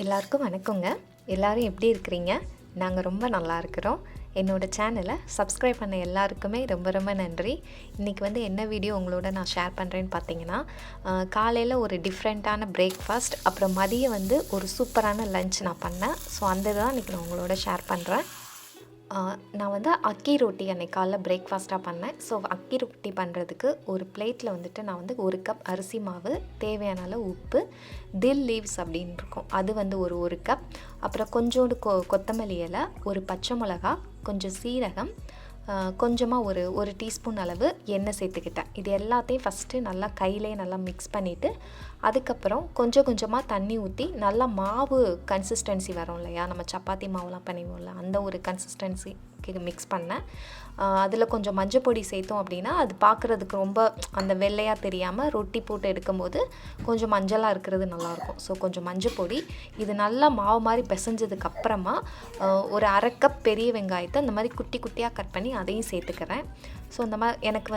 எல்லாருக்கும் வணக்கங்க. எல்லாரும் எப்படி இருக்கிறீங்க? நாங்கள் ரொம்ப நல்லா இருக்கிறோம். என்னோடய சேனலை சப்ஸ்கிரைப் பண்ண எல்லாருக்குமே ரொம்ப ரொம்ப நன்றி. இன்றைக்கி என்ன வீடியோ உங்களோட நான் ஷேர் பண்ணுறேன்னு பார்த்தீங்கன்னா, காலையில் ஒரு டிஃப்ரெண்ட்டான பிரேக்ஃபாஸ்ட், அப்புறம் மதியம் ஒரு சூப்பரான லஞ்ச் நான் பண்ணேன். ஸோ அந்த தான் இன்றைக்கி நான் உங்களோட ஷேர் பண்ணுறேன். நான் அக்கி ரொட்டி அன்றைக்கி காலைல பிரேக்ஃபாஸ்ட்டாக பண்ணேன். ஸோ அக்கி ரொட்டி பண்ணுறதுக்கு ஒரு பிளேட்டில் நான் 1 கப் அரிசி மாவு, தேவையான அளவு உப்பு, தில் லீவ்ஸ் அப்படின்னு இருக்கும் அது ஒரு கப், அப்புறம் கொஞ்சோண்டு கொத்தமல்லி இலை, ஒரு பச்சை மிளகா, கொஞ்சம் சீரகம், கொஞ்சமாக ஒரு டீஸ்பூன் அளவு எண்ணெய் சேர்த்துக்கிட்டேன். இது எல்லாத்தையும் ஃபஸ்ட்டு நல்லா கையிலே நல்லா மிக்ஸ் பண்ணிவிட்டு, அதுக்கப்புறம் கொஞ்சம் கொஞ்சமாக தண்ணி ஊற்றி நல்லா மாவு கன்சிஸ்டன்சி வரும் இல்லையா, நம்ம சப்பாத்தி மாவுலாம் பண்ணுவோம்ல, அந்த ஒரு கன்சிஸ்டன்சிக்கு மிக்ஸ் பண்ணேன். அதில் கொஞ்சம் மஞ்சள் பொடி சேர்த்தோம் அப்படின்னா அது பார்க்குறதுக்கு ரொம்ப அந்த வெள்ளையாக தெரியாமல் ரொட்டி போட்டு எடுக்கும்போது கொஞ்சம் மஞ்சளாக இருக்கிறது நல்லாயிருக்கும். ஸோ கொஞ்சம் மஞ்சள் பொடி, இது நல்லா மாவு மாதிரி பிசைஞ்சதுக்கப்புறமா ஒரு 1/2 கப் பெரிய வெங்காயத்தை இந்த மாதிரி குட்டி குட்டியாக கட் பண்ணி அதையும் சேர்த்துக்கிறேன். ஸோ இந்த மாதிரி எனக்கு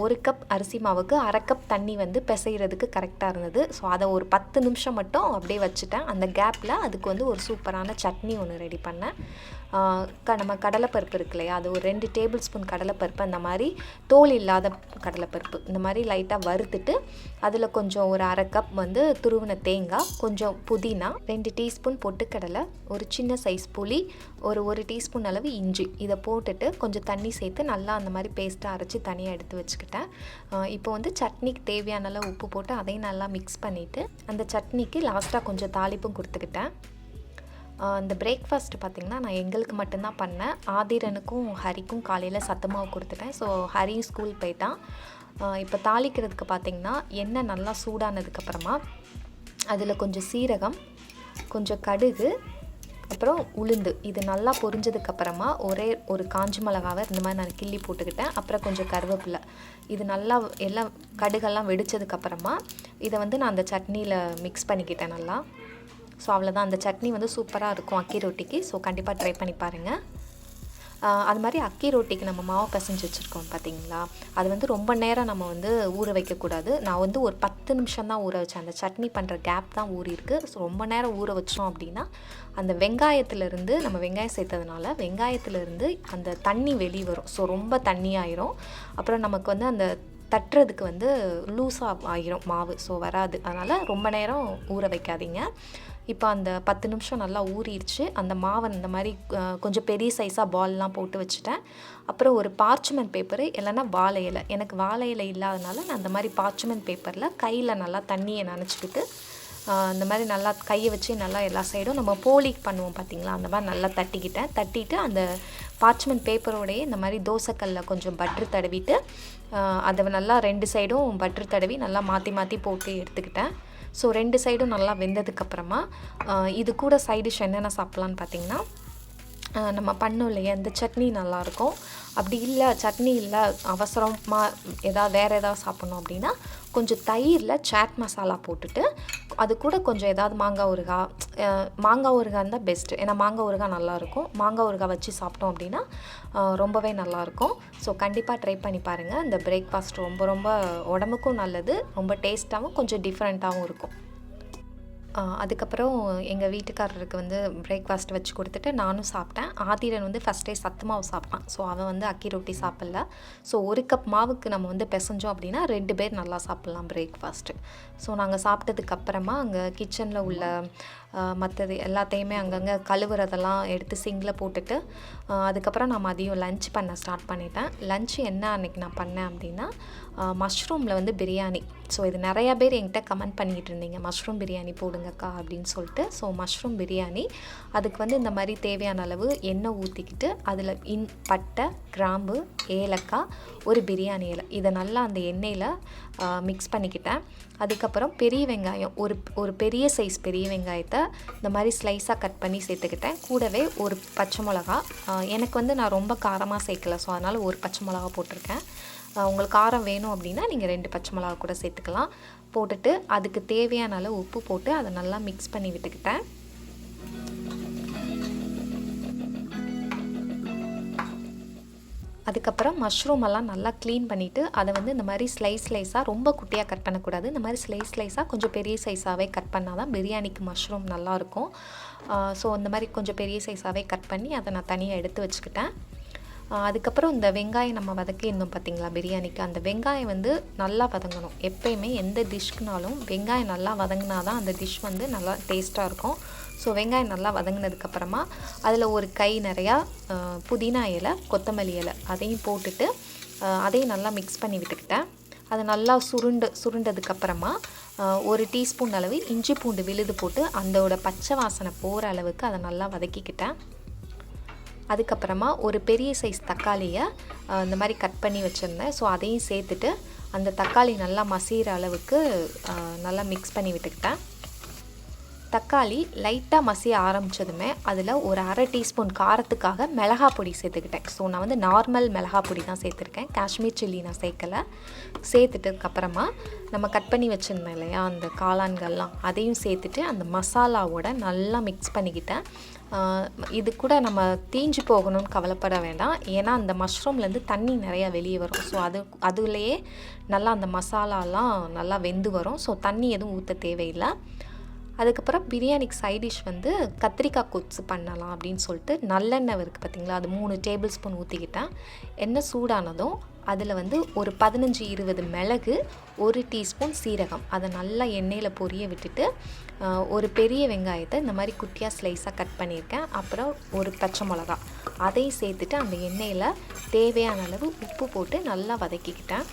1 கப் அரிசி மாவுக்கு 1/2 கப் தண்ணி பிசைகிறதுக்கு கரெக்டாக இருந்தது. ஸோ அதை ஒரு 10 நிமிஷம் மட்டும் அப்படியே வச்சுட்டேன். அந்த கேப்பில் அதுக்கு ஒரு சூப்பரான சட்னி ஒன்று ரெடி பண்ணேன். நம்ம கடலைப்பருப்பு இருக்கு இல்லையா, அது ஒரு 2 டேபிள் ஸ்பூன் கடலைப்பருப்பு, அந்த மாதிரி தோல் இல்லாத கடலைப்பருப்பு இந்த மாதிரி லைட்டாக வறுத்துட்டு, அதில் கொஞ்சம் ஒரு 1/2 கப் துருவின தேங்காய், கொஞ்சம் புதினா, 2 டீஸ்பூன் பொட்டுக்கடலை, ஒரு சின்ன சைஸ் புளி, ஒரு டீஸ்பூன் அளவு இஞ்சி, இதை போட்டுட்டு கொஞ்சம் தண்ணி சேர்த்து நல்லா அந்த மாதிரி பேஸ்ட்டாக அரைச்சி தனியாக எடுத்து வச்சுக்கிட்டேன். இப்போ சட்னிக்கு தேவையான அளவு உப்பு போட்டு அதையும் நல்லா மிக்ஸ் பண்ணிவிட்டு, அந்த சட்னிக்கு லாஸ்ட்டாக கொஞ்சம் தாளிப்பும் கொடுத்துக்கிட்டேன். இந்த பிரேக்ஃபாஸ்ட் பார்த்திங்கன்னா நான் எங்களுக்கு மட்டும்தான் பண்ணேன். ஆதிரனுக்கும் ஹரிக்கும் காலையில் சத்துமாவு கொடுத்துட்டேன். ஸோ ஹரியும் ஸ்கூல் போயிட்டான். இப்போ தாளிக்கிறதுக்கு பார்த்திங்கன்னா எண்ணெய் நல்லா சூடானதுக்கப்புறமா அதில் கொஞ்சம் சீரகம், கொஞ்சம் கடுகு, அப்புறம் உளுந்து, இது நல்லா பொரிஞ்சதுக்கப்புறமா ஒரு காஞ்ச மிளகாவை இந்த மாதிரி நான் கிள்ளி போட்டுக்கிட்டேன். அப்புறம் கொஞ்சம் கருவேப்பிலை, இது நல்லா எல்லாம் கடுகெல்லாம் வெடித்ததுக்கப்புறமா இதை நான் அந்த சட்னியில் மிக்ஸ் பண்ணிக்கிட்டேன் நல்லா. ஸோ அவ்வளோதான், அந்த சட்னி சூப்பராக இருக்கும் அக்கி ரொட்டிக்கு. ஸோ கண்டிப்பாக ட்ரை பண்ணி பாருங்கள். அது மாதிரி அக்கி ரொட்டிக்கு நம்ம மாவு பிசைஞ்சு வச்சுருக்கோம் பார்த்தீங்களா, அது ரொம்ப நேரம் நம்ம ஊற வைக்கக்கூடாது. நான் ஒரு 10 நிமிஷம் தான் ஊற வச்சேன். அந்த சட்னி பண்ணுற கேப் தான் ஊறிருக்கு. ஸோ ரொம்ப நேரம் ஊற வச்சோம் அப்படின்னா அந்த வெங்காயத்துலேருந்து, நம்ம வெங்காயம் சேர்த்ததுனால வெங்காயத்துலேருந்து அந்த தண்ணி வெளியே வரும். ஸோ ரொம்ப தண்ணி ஆயிரும். அப்புறம் நமக்கு அந்த தட்டுறதுக்கு லூஸாக ஆகிரும் மாவு. ஸோ வராது. அதனால் ரொம்ப நேரம் ஊற வைக்காதீங்க. இப்போ அந்த 10 நிமிஷம் நல்லா ஊறிடுச்சு. அந்த மாவை இந்த மாதிரி கொஞ்சம் பெரிய சைஸாக பால்லாம் போட்டு வச்சுட்டேன். அப்புறம் ஒரு பார்ச்மெண்ட் பேப்பரு இல்லைன்னா வாழை இலை, எனக்கு வாழை இலை இல்லாதனால நான் அந்த மாதிரி பார்ச்மெண்ட் பேப்பரில் கையில் நல்லா தண்ணியை நனைச்சிக்கிட்டு இந்த மாதிரி நல்லா கையை வச்சு நல்லா எல்லா சைடும் நம்ம போலிக்கு பண்ணுவோம் பார்த்திங்களா, அந்த மாதிரி நல்லா தட்டிட்டு அந்த பார்ச்மெண்ட் பேப்பரோடையே இந்த மாதிரி தோசைக்கல்லில் கொஞ்சம் பட்ரு தடவிட்டு அதை நல்லா 2 சைடும் பட்ரு தடவி நல்லா மாற்றி மாற்றி போட்டு எடுத்துக்கிட்டேன். ஸோ 2 சைடும் நல்லா வெந்ததுக்கப்புறமா இது கூட சைடு டிஷ் என்னென்ன சாப்பிட்லான்னு பார்த்திங்கன்னா, நம்ம பண்ணோம் இல்லையா இந்த சட்னி நல்லாயிருக்கும். அப்படி இல்லை சட்னி இல்லை, அவசரமாக வேறு ஏதாவது சாப்பிட்ணும் அப்படின்னா கொஞ்சம் தயிரில் சாட் மசாலா போட்டுட்டு அது கூட கொஞ்சம் ஏதாவது மாங்காய் ஊறுகாய் இருந்தால் பெஸ்ட்டு. ஏன்னா மாங்காய் ஊறுகாய் நல்லாயிருக்கும். மாங்காய் ஊறுகாய் வச்சு சாப்பிட்டோம் அப்படின்னா ரொம்பவே நல்லாயிருக்கும். ஸோ கண்டிப்பாக ட்ரை பண்ணி பாருங்கள். இந்த பிரேக்ஃபாஸ்ட் ரொம்ப ரொம்ப உடம்புக்கும் நல்லது, ரொம்ப டேஸ்ட்டாகவும் கொஞ்சம் டிஃப்ரெண்ட்டாகவும் இருக்கும். அதுக்கப்புறம் எங்கள் வீட்டுக்காரருக்கு பிரேக்ஃபாஸ்ட் வச்சு கொடுத்துட்டு நானும் சாப்பிட்டேன். ஆதிரன் ஃபஸ்ட்டே சத்து மாவு சாப்பிட்டான். ஸோ அவன் அக்கி ரொட்டி சாப்பிடல. ஸோ 1 கப் மாவுக்கு நம்ம பிசைஞ்சோம் அப்படின்னா 2 பேர் நல்லா சாப்பிட்லாம் பிரேக்ஃபாஸ்ட்டு. ஸோ நாங்கள் சாப்பிட்டதுக்கப்புறமா அங்கே கிச்சனில் உள்ள மற்றது எல்லாத்தையுமே அங்கங்கே கழுவுறதெல்லாம் எடுத்து சிங்கில் போட்டுட்டு அதுக்கப்புறம் நான் மதியம் லன்ச் பண்ண ஸ்டார்ட் பண்ணிட்டேன். லன்ச் என்ன அன்றைக்கி நான் பண்ணேன் அப்படின்னா, மஷ்ரூமில் பிரியாணி. ஸோ இது நிறையா பேர் என்கிட்ட கமெண்ட் பண்ணிக்கிட்டு இருந்தீங்க, மஷ்ரூம் பிரியாணி போடுங்கக்கா அப்படின்னு சொல்லிட்டு. ஸோ மஷ்ரூம் பிரியாணி, அதுக்கு இந்த மாதிரி தேவையான அளவு எண்ணெய் ஊற்றிக்கிட்டு அதில் பட்டை, கிராம்பு, ஏலக்காய், ஒரு பிரியாணி இலை, இதை நல்லா அந்த எண்ணெயில் மிக்ஸ் பண்ணிக்கிட்டேன். அதுக்கப்புறம் பெரிய வெங்காயம், ஒரு பெரிய சைஸ் பெரிய வெங்காயத்தை இந்த மாதிரி ஸ்லைஸாக கட் பண்ணி சேர்த்துக்கிட்டேன். கூடவே ஒரு பச்சை மிளகா, எனக்கு நான் ரொம்ப காரமாக சேர்க்கல, ஸோ அதனால் ஒரு பச்சை மிளகா போட்டிருக்கேன். உங்களுக்கு காரம் வேணும் அப்படின்னா நீங்கள் 2 பச்சை மிளகா கூட சேர்த்துக்கலாம். போட்டுட்டு அதுக்கு தேவையான அளவு உப்பு போட்டு அதை நல்லா மிக்ஸ் பண்ணி விட்டுக்கிட்டேன். அதுக்கப்புறம் மஷ்ரூம் எல்லாம் நல்லா க்ளீன் பண்ணிவிட்டு அதை வந்து இந்த மாதிரி ஸ்லைஸாக ரொம்ப குட்டியாக கட் பண்ணக்கூடாது. இந்த மாதிரி ஸ்லைஸாக கொஞ்சம் பெரிய சைஸாகவே கட் பண்ணால் தான் பிரியாணிக்கு மஷ்ரூம் நல்லாயிருக்கும். ஸோ இந்த மாதிரி கொஞ்சம் பெரிய சைஸாகவே கட் பண்ணி அதை நான் தனியாக எடுத்து வச்சுக்கிட்டேன். அதுக்கப்புறம் இந்த வெங்காயம் நம்ம வதக்கியிருந்தோம் பார்த்திங்களா பிரியாணிக்கு, அந்த வெங்காயம் வந்து நல்லா வதங்கணும். எப்போயுமே எந்த டிஷ்க்குனாலும் வெங்காயம் நல்லா வதங்கினா தான் அந்த டிஷ் வந்து நல்லா டேஸ்ட்டாக இருக்கும். ஸோ வெங்காயம் நல்லா வதங்கினதுக்கப்புறமா அதில் ஒரு கை நிறையா புதினா இலை, கொத்தமல்லி இலை அதையும் போட்டுட்டு அதையும் நல்லா மிக்ஸ் பண்ணி விட்டுக்கிட்டேன். அது நல்லா சுருண்டதுக்கப்புறமா 1 டீஸ்பூன் அளவு இஞ்சி பூண்டு விழுது போட்டு அதோட பச்சை வாசனை போகிற அளவுக்கு அதை நல்லா வதக்கிக்கிட்டேன். அதுக்கப்புறமா ஒரு பெரிய சைஸ் தக்காளியை இந்த மாதிரி கட் பண்ணி வச்சுருந்தேன். ஸோ அதையும் சேர்த்துட்டு அந்த தக்காளி நல்லா மசிகிற அளவுக்கு நல்லா மிக்ஸ் பண்ணி விட்டுக்கிட்டேன். தக்காளி லைட்டாக மசிய ஆரம்பித்ததுமே அதில் ஒரு 1/2 டீஸ்பூன் காரத்துக்காக மிளகாய் பொடி சேர்த்துக்கிட்டேன். ஸோ நான் வந்து நார்மல் மிளகாய் பொடி தான் சேர்த்துருக்கேன், காஷ்மீர் சில்லி நான் சேர்க்கலை. சேர்த்துட்டதுக்கப்புறமா நம்ம கட் பண்ணி வச்சுருந்தேன் இல்லையா அந்த காளான்கள்லாம், அதையும் சேர்த்துட்டு அந்த மசாலாவோட நல்லா மிக்ஸ் பண்ணிக்கிட்டேன். இது கூட நம்ம தீஞ்சு போகணும்னு கவலைப்பட வேண்டாம், ஏன்னா அந்த மஷ்ரூம்லேருந்து தண்ணி நிறையா வெளியே வரும். ஸோ அதுலேயே நல்லா அந்த மசாலாலாம் நல்லா வெந்து வரும். ஸோ தண்ணி எதுவும் ஊற்ற தேவையில்லை. அதுக்கப்புறம் பிரியாணிக்கு சைட் டிஷ் வந்து கத்திரிக்காய் கொத்து பண்ணலாம் அப்படின்னு சொல்லிட்டு நல்லெண்ணெய் இருக்குது பார்த்திங்களா, அது 3 டேபிள் ஸ்பூன் ஊற்றிக்கிட்டேன். எண்ணெய் சூடானதும் அதில் வந்து ஒரு 15-20 மிளகு, 1 டீஸ்பூன் சீரகம் அதை நல்லா எண்ணெயில் பொரிய விட்டுட்டு ஒரு பெரிய வெங்காயத்தை இந்த மாதிரி குட்டியாக ஸ்லைஸாக கட் பண்ணியிருக்கேன். அப்புறம் ஒரு பச்சை மிளகா அதையும் சேர்த்துட்டு அந்த எண்ணெயில் தேவையான அளவு உப்பு போட்டு நல்லா வதக்கிக்கிட்டேன்.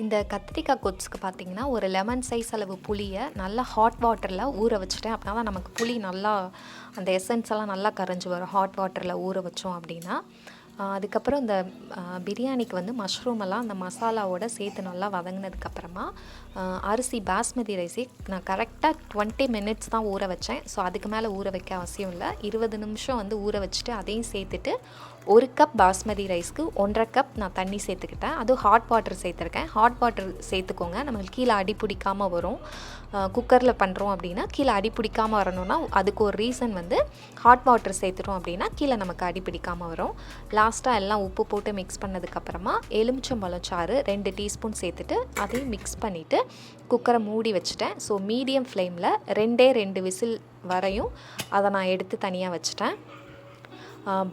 இந்த கத்திரிக்காய் கொத்துக்கு பார்த்திங்கன்னா ஒரு லெமன் சைஸ் அளவு புளியை நல்லா ஹாட் வாட்டரில் ஊற வச்சுட்டேன். அப்படின்னா தான் நமக்கு புளி நல்லா அந்த எசன்ஸ் எல்லாம் நல்லா கரைஞ்சி வரும் ஹாட் வாட்டரில் ஊற வச்சோம் அப்படின்னா. அதுக்கப்புறம் இந்த பிரியாணிக்கு வந்து மஷ்ரூம் எல்லாம் அந்த மசாலாவோடு சேர்த்து நல்லா வதங்கினதுக்கப்புறமா அரிசி பாஸ்மதி ரைஸை நான் கரெக்டாக 20 மினிட்ஸ் தான் ஊற வச்சேன். ஸோ அதுக்கு மேலே ஊற வைக்க அவசியம் இல்லை, 20 நிமிஷம் வந்து ஊற வச்சுட்டு அதையும் சேர்த்துட்டு 1 கப் பாஸ்மதி ரைஸ்க்கு 1.5 கப் நான் தண்ணி சேர்த்துக்கிட்டேன். அதுவும் ஹாட் வாட்டர் சேர்த்துருக்கேன். ஹாட் வாட்டர் சேர்த்துக்கோங்க, நம்மளுக்கு கீழே அடி பிடிக்காமல் வரும். குக்கரில் பண்ணுறோம் அப்படின்னா கீழே அடி பிடிக்காமல் வரணும்னா அதுக்கு ஒரு ரீசன் வந்து ஹாட் வாட்டர் சேர்த்துட்டோம் அப்படின்னா கீழே நமக்கு அடி பிடிக்காமல் வரும். லாஸ்ட்டாக எல்லாம் உப்பு போட்டு மிக்ஸ் பண்ணதுக்கப்புறமா எலுமிச்சம்பழம் சாறு 2 டீஸ்பூன் சேர்த்துட்டு அதையும் மிக்ஸ் பண்ணிவிட்டு குக்கரை மூடி வச்சுட்டேன். ஸோ மீடியம் ஃப்ளேமில் 2 விசில் வரையும் அதை நான் எடுத்து தனியாக வச்சுட்டேன்.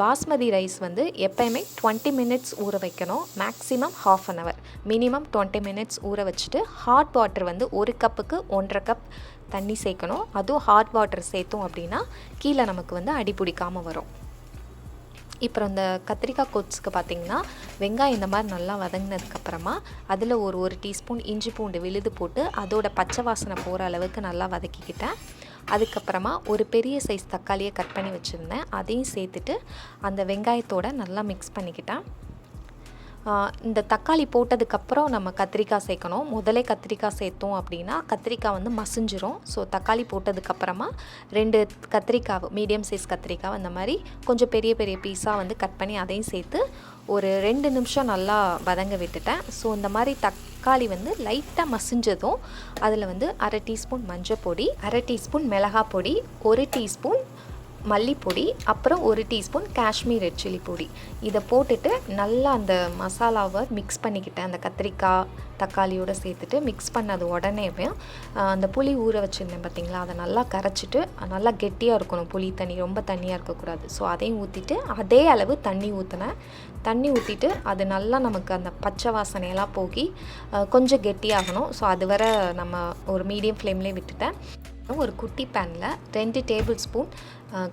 பாஸ்மதி ரைஸ் வந்து எப்போயுமே 20 மினிட்ஸ் ஊற வைக்கணும், maximum ½ an hour, minimum 20 minutes ஊற வச்சுட்டு ஹாட் வாட்டர் வந்து 1 கப்புக்கு 1.5 கப் தண்ணி சேர்க்கணும். அதுவும் ஹாட் வாட்டர் சேர்த்தோம் அப்படின்னா கீழே நமக்கு வந்து அடி பிடிக்காமல் வரும். இப்போ இந்த கத்திரிக்காய் கொத்துக்கு பார்த்திங்கன்னா வெங்காயம் இந்த மாதிரி நல்லா வதங்கினதுக்கப்புறமா அதில் ஒரு டீஸ்பூன் இஞ்சி பூண்டு விழுது போட்டு அதோட பச்சை வாசனை போகிற அளவுக்கு நல்லா வதக்கிக்கிட்டேன். அதுக்கப்புறமா ஒரு பெரிய சைஸ் தக்காளியை கட் பண்ணி வச்சுருந்தேன், அதையும் சேர்த்துட்டு அந்த வெங்காயத்தோடு நல்லா மிக்ஸ் பண்ணிக்கிட்டேன். இந்த தக்காளி போட்டதுக்கப்புறம் நம்ம கத்திரிக்காய் சேர்க்கணும். முதலே கத்திரிக்காய் சேர்த்தோம் அப்படின்னா கத்திரிக்காய் வந்து மசிஞ்சிரும். ஸோ தக்காளி போட்டதுக்கப்புறமா 2 கத்திரிக்காய் மீடியம் சைஸ் கத்திரிக்காய் அந்த மாதிரி கொஞ்சம் பெரிய பெரிய பீஸாக வந்து கட் பண்ணி அதையும் சேர்த்து ஒரு 2 நிமிஷம் நல்லா வதங்க விட்டுட்டேன். ஸோ இந்த மாதிரி தக்காளி வந்து லைட்டாக மசிஞ்சதும் அதில் வந்து 1/2 டீஸ்பூன் மஞ்சள் பொடி, 1/2 டீஸ்பூன் மிளகாய் பொடி, 1 டீஸ்பூன் மல்லிப்பொடி, அப்புறம் 1 டீஸ்பூன் காஷ்மீர் ரெட் சில்லி பொடி இதை போட்டுட்டு நல்லா அந்த மசாலாவை மிக்ஸ் பண்ணிக்கிட்டேன். அந்த கத்திரிக்காய் தக்காளியோடு சேர்த்துட்டு மிக்ஸ் பண்ணது உடனேவே அந்த புளி ஊற வச்சுருந்தேன் பார்த்திங்களா, அதை நல்லா கரைச்சிட்டு நல்லா கெட்டியாக இருக்கணும் புளி தண்ணி, ரொம்ப தண்ணியாக இருக்கக்கூடாது. ஸோ அதையும் ஊற்றிட்டு அதே அளவு தண்ணி ஊற்றினேன். தண்ணி ஊற்றிட்டு அது நல்லா நமக்கு அந்த பச்சை வாசனையெல்லாம் போகி கொஞ்சம் கெட்டியாகணும். ஸோ அது வரை நம்ம ஒரு மீடியம் ஃப்ளேம்லேயே விட்டுட்டேன். ஒரு குட்டி பேனில் 2 டேபிள் ஸ்பூன்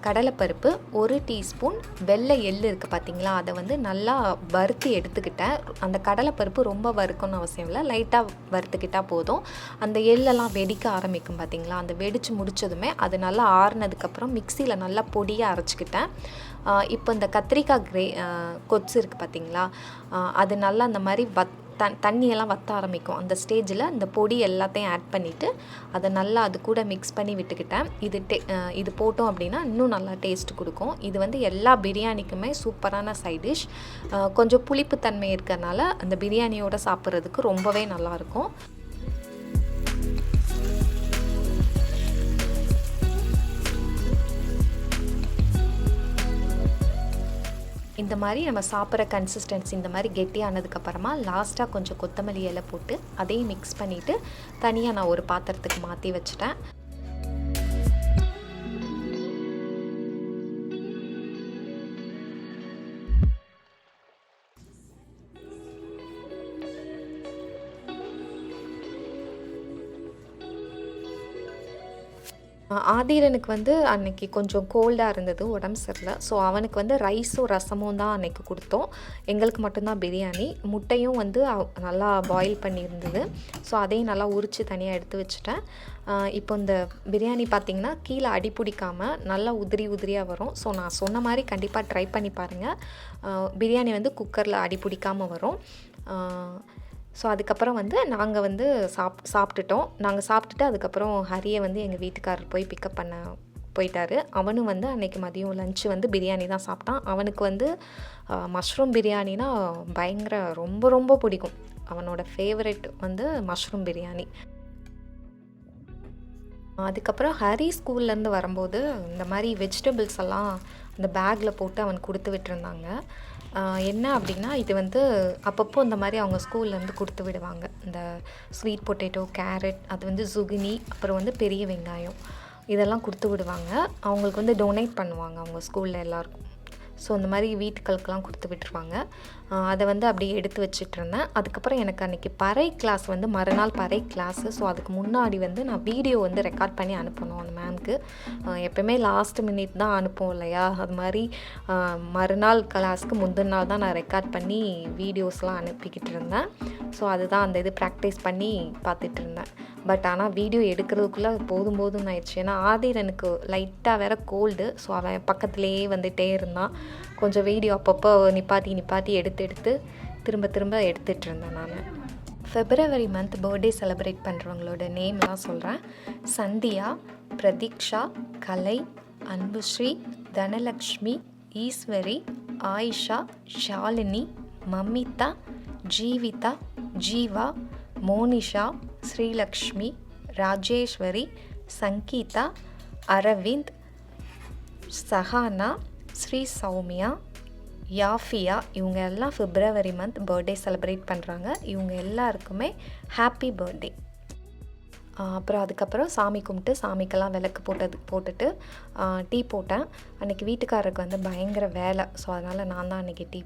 கடலைப்பருப்பு, 1 டீஸ்பூன் வெள்ளை எள்ளு இருக்குது பார்த்திங்களா, அதை வந்து நல்லா வறுத்து எடுத்துக்கிட்டேன். அந்த கடலைப்பருப்பு ரொம்ப வறுக்கணும்னு அவசியம் இல்லை, லைட்டாக வறுத்துக்கிட்டால் போதும். அந்த எள்ளெல்லாம் வெடிக்க ஆரம்பிக்கும் பார்த்திங்களா, அந்த வெடித்து முடித்ததுமே அது நல்லா ஆறுனதுக்கப்புறம் மிக்சியில் நல்லா பொடியாக அரைச்சிக்கிட்டேன். இப்போ இந்த கத்திரிக்காய் கொத்து இருக்குது பார்த்திங்களா, அது நல்லா அந்த மாதிரி தண்ணியெல்லாம் வற்ற ஆரம்பிக்கும். அந்த ஸ்டேஜில் இந்த பொடி எல்லாத்தையும் ஆட் பண்ணிவிட்டு அதை நல்லா அது கூட மிக்ஸ் பண்ணி விட்டுக்கிட்டேன். இது போட்டோம் அப்படின்னா இன்னும் நல்லா டேஸ்ட் கொடுக்கும். இது வந்து எல்லா பிரியாணிக்குமே சூப்பரான சைட் டிஷ். கொஞ்சம் புளிப்புத்தன்மை இருக்கிறதுனால அந்த பிரியாணியோடு சாப்பிட்றதுக்கு ரொம்பவே நல்லாயிருக்கும். இந்த மாதிரி நம்ம சாப்பிட்ற கன்சிஸ்டன்சி இந்த மாதிரி கெட்டியானதுக்கப்புறமா லாஸ்ட்டாக கொஞ்சம் கொத்தமல்லி இலை போட்டு அதையும் மிக்ஸ் பண்ணிவிட்டு தனியாக நான் ஒரு பாத்திரத்துக்கு மாற்றி வச்சுட்டேன். ஆதிரனுக்கு வந்து அன்னைக்கு கொஞ்சம் கோல்டாக இருந்தது, உடம்பு சரியில்லை. ஸோ அவனுக்கு வந்து ரைஸும் ரசமும் தான் அன்றைக்கி கொடுத்தோம். எங்களுக்கு மட்டும்தான் பிரியாணி. முட்டையும் வந்து நல்லா பாயில் பண்ணியிருந்தது. ஸோ அதையும் நல்லா உரித்து தனியாக எடுத்து வச்சுட்டேன். இப்போ இந்த பிரியாணி பார்த்திங்கன்னா கீழே அடி பிடிக்காமல் நல்லா உதிரியாக வரும். ஸோ நான் சொன்ன மாதிரி கண்டிப்பாக ட்ரை பண்ணி பாருங்கள். பிரியாணி வந்து குக்கரில் அடி பிடிக்காமல் வரும். ஸோ அதுக்கப்புறம் வந்து நாங்கள் வந்து சாப்பிட்டுட்டோம். நாங்கள் சாப்பிட்டுட்டு அதுக்கப்புறம் ஹரியை வந்து எங்கள் வீட்டுக்காரர் போய் பிக்கப் பண்ண போயிட்டார். அவனும் வந்து அன்றைக்கி மதியம் லஞ்சு வந்து பிரியாணி தான் சாப்பிட்டான். அவனுக்கு வந்து மஷ்ரூம் பிரியாணினா பயங்கர ரொம்ப பிடிக்கும். அவனோட ஃபேவரெட் வந்து மஷ்ரூம் பிரியாணி. அதுக்கப்புறம் ஹரி ஸ்கூல்லேருந்து வரும்போது இந்த மாதிரி வெஜிடபிள்ஸ் எல்லாம் அந்த பேக்கில் போட்டு அவனுக்கு கொடுத்து விட்டுருந்தாங்க. என்ன அப்படின்னா இது வந்து அப்பப்போ இந்த மாதிரி அவங்க ஸ்கூல்லேருந்து கொடுத்து விடுவாங்க. இந்த ஸ்வீட் பொட்டேட்டோ, கேரட், அது வந்து சுகினி, அப்புறம் வந்து பெரிய வெங்காயம் இதெல்லாம் கொடுத்து விடுவாங்க. அவங்களுக்கு வந்து டொனேட் பண்ணுவாங்க அவங்க ஸ்கூலில் எல்லாருக்கும். ஸோ இந்த மாதிரி வீட்டுக்களுக்கெல்லாம் கொடுத்து விட்டுருவாங்க. அதை வந்து அப்படியே எடுத்து வச்சிட்ருந்தேன். அதுக்கப்புறம் எனக்கு அன்றைக்கி பறை கிளாஸ் வந்து மறுநாள் பறை கிளாஸு. ஸோ அதுக்கு முன்னாடி வந்து நான் வீடியோ வந்து ரெக்கார்ட் பண்ணி அனுப்பணும் அந்த மேம்க்கு. எப்போயுமே லாஸ்ட் மினிட் தான் அனுப்புவோம் இல்லையா, அது மாதிரி மறுநாள் கிளாஸ்க்கு முந்தின நாள் தான் நான் ரெக்கார்ட் பண்ணி வீடியோஸ்லாம் அனுப்பிக்கிட்டு இருந்தேன். ஸோ அதுதான் அந்த இது ப்ராக்டிஸ் பண்ணி பார்த்துட்டு இருந்தேன். பட் ஆனால் வீடியோ எடுக்கிறதுக்குள்ளே போதும் ஆயிடுச்சு. ஏன்னா ஆதிரனுக்கு லைட்டாக வேறு கோல்டு. ஸோ அவன் பக்கத்துலேயே வந்துகிட்டே இருந்தான். கொஞ்சம் வீடியோ அப்பப்போ நிப்பாட்டி எடுத்து திரும்ப எடுத்துகிட்டு இருந்தேன் நான். February month பர்த்டே செலிப்ரேட் பண்ணுறவங்களோட நேம்லாம் சொல்கிறேன். சந்தியா, பிரதீக்ஷா, கலை, அன்புஸ்ரீ, தனலக்ஷ்மி, ஈஸ்வரி, ஆயிஷா, ஷாலினி, மமிதா, ஜீவிதா, ஜீவா, மோனிஷா, ஸ்ரீலக்ஷ்மி, ராஜேஸ்வரி, சங்கீதா, அரவிந்த், சஹானா, ஸ்ரீ சௌமியா, யாஃபியா, இவங்க எல்லாம் February month பர்த்டே செலிப்ரேட் பண்ணுறாங்க. இவங்க எல்லாருக்குமே ஹாப்பி பர்த்டே. அப்புறம் அதுக்கப்புறம் சாமி கும்பிட்டு சாமிக்கெல்லாம் விளக்கு போட்டுட்டு டீ போட்டேன். அன்றைக்கி வீட்டுக்காரருக்கு வந்து பயங்கர வேலை. ஸோ அதனால் நான் தான் அன்றைக்கி டீ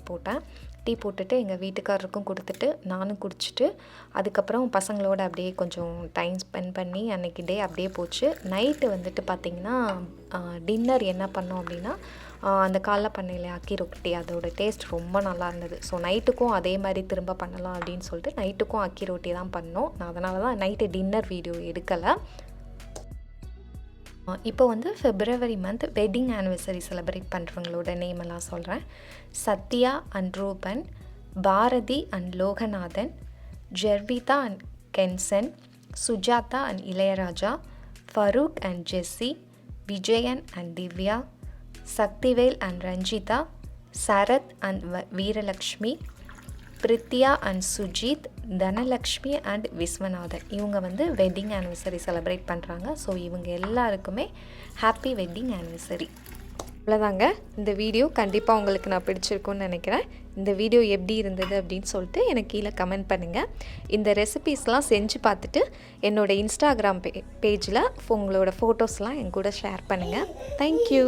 போட்டுட்டு எங்கள் வீட்டுக்காரருக்கும் கொடுத்துட்டு நானும் குடிச்சிட்டு அதுக்கப்புறம் பசங்களோட அப்படியே கொஞ்சம் டைம் ஸ்பெண்ட் பண்ணி அன்றைக்கி டே அப்படியே போச்சு. நைட்டு வந்துட்டு பார்த்திங்கன்னா டின்னர் என்ன பண்ணோம் அப்படின்னா அந்த காலைல பண்ணையில் அக்கி ரொட்டி, அதோட டேஸ்ட் ரொம்ப நல்லா இருந்தது. ஸோ நைட்டுக்கும் அதே மாதிரி திரும்ப பண்ணலாம் அப்படின்னு சொல்லிட்டு நைட்டுக்கும் அக்கி ரொட்டி தான் பண்ணோம். நான் அதனால தான் நைட்டு டின்னர் வீடியோ எடுக்கலை. இப்போ வந்து February month wedding anniversary celebrate பண்ணுறவங்களோட நேம் எல்லாம் சொல்கிறேன். Sathya and Ruban, Bharathi and Loganathan, Jervitha and Kenson, Sujatha and Ilayaraja, Farooq and Jessie, Vijayan and Divya, Sakthivel and Ranjitha, Sarath and Veeralakshmi, Prithya and Sujith, Dhanalakshmi and Viswanathan. இவங்க வந்து வெட்டிங் ஆனிவர்சரி செலிப்ரேட் பண்ணுறாங்க. ஸோ இவங்க எல்லாருக்குமே ஹாப்பி வெட்டிங் ஆனிவர்சரி. அவ்வளோதாங்க. இந்த வீடியோ கண்டிப்பாக உங்களுக்கு நான் பிடிச்சிருக்குன்னு நினைக்கிறேன். இந்த வீடியோ எப்படி இருந்தது அப்படின்னு சொல்லிட்டு எனக்கு கீழே கமெண்ட் பண்ணுங்கள். இந்த ரெசிபீஸ்லாம் செஞ்சு பார்த்துட்டு என்னோடய இன்ஸ்டாகிராம் பேஜில் உங்களோட ஃபோட்டோஸ்லாம் என் கூட ஷேர் பண்ணுங்கள். தேங்க்யூ.